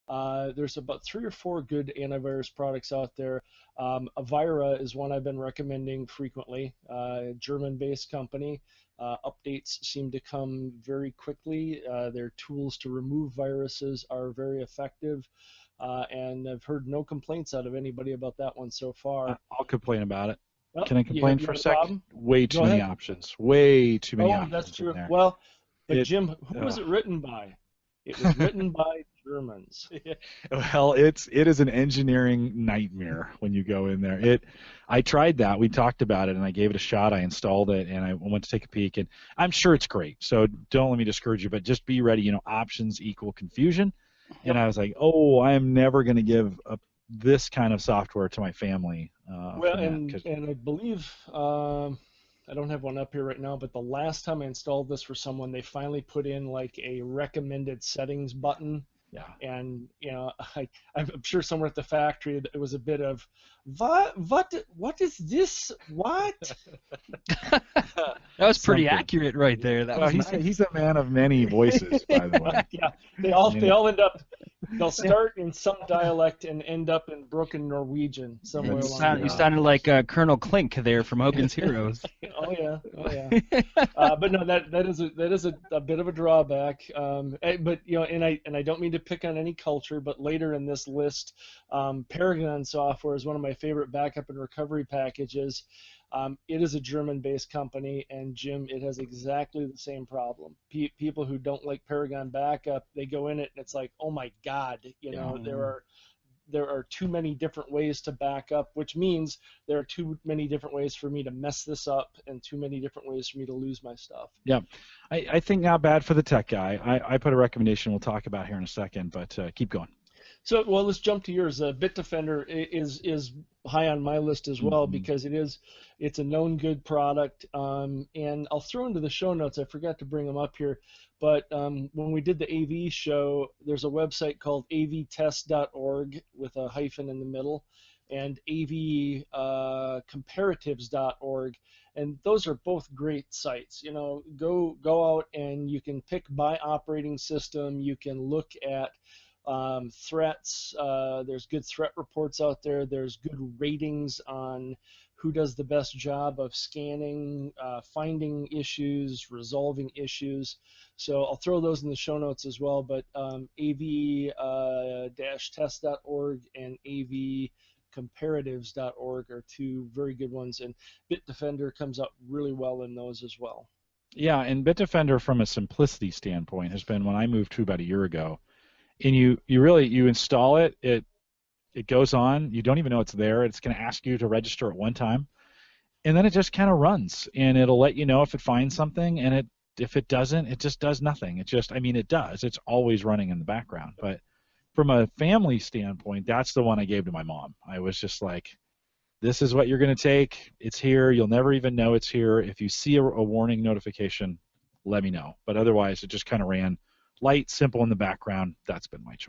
There's about 3 or 4 good antivirus products out there. Avira is one I've been recommending frequently. German-based company. Updates seem to come very quickly. Their tools to remove viruses are very effective, and I've heard no complaints out of anybody about that one so far. I'll complain about it. Well, Can I you have, complain you for have a a sec? problem? Way too Go many ahead. options. Way too many Oh, that's options in true. there. Well, but It, Jim, who was it written by? It was written by Germans. well, it is an engineering nightmare when you go in there. I tried that. We talked about it, and I gave it a shot. I installed it, and I went to take a peek, and I'm sure it's great. So don't let me discourage you, but just be ready. Options equal confusion, and I was like, oh, I am never going to give up this kind of software to my family Well, for that. and I believe I don't have one up here right now, but the last time I installed this for someone, they finally put in like a recommended settings button, Yeah. and I'm sure somewhere at the factory it was a bit of what is this? What? That was pretty Something. accurate right there. That Well, was nice. he's a man of many voices, by the way. Yeah, they all end up. They'll start in some dialect and end up in broken Norwegian somewhere You, along sound, the you line. sounded like Colonel Clink there from Hogan's Heroes. Oh yeah, oh yeah. But no, that is a bit of a drawback. But and I don't mean to pick on any culture, but later in this list, Paragon software is one of my favorite backup and recovery packages. It is a German-based company, and Jim, it has exactly the same problem. People who don't like Paragon backup, they go in it and it's like, oh my God, there are too many different ways to back up, which means there are too many different ways for me to mess this up and too many different ways for me to lose my stuff. Yeah, I think not bad for the tech guy. I put a recommendation we'll talk about here in a second, but keep going. So, well, let's jump to yours. Bitdefender is high on my list as well because it's a known good product. And I'll throw into the show notes. I forgot to bring them up here, but when we did the AV show, there's a website called avtest.org with a hyphen in the middle, and avcomparatives.org, and those are both great sites. Go out and you can pick by operating system. You can look at threats. There's good threat reports out there. There's good ratings on who does the best job of scanning, finding issues, resolving issues. So I'll throw those in the show notes as well. But av-test.org and avcomparatives.org are two very good ones, and Bitdefender comes up really well in those as well. Yeah, and Bitdefender from a simplicity standpoint has been when I moved to about a year ago. And you install it, it goes on, you don't even know it's there, it's going to ask you to register at one time, and then it just kind of runs, and it'll let you know if it finds something, and if it doesn't, it just does nothing. It does, it's always running in the background. But from a family standpoint, that's the one I gave to my mom. I was just like, this is what you're going to take, it's here, you'll never even know it's here. If you see a warning notification, let me know. But otherwise, it just kind of ran light, simple in the background. That's been my choice.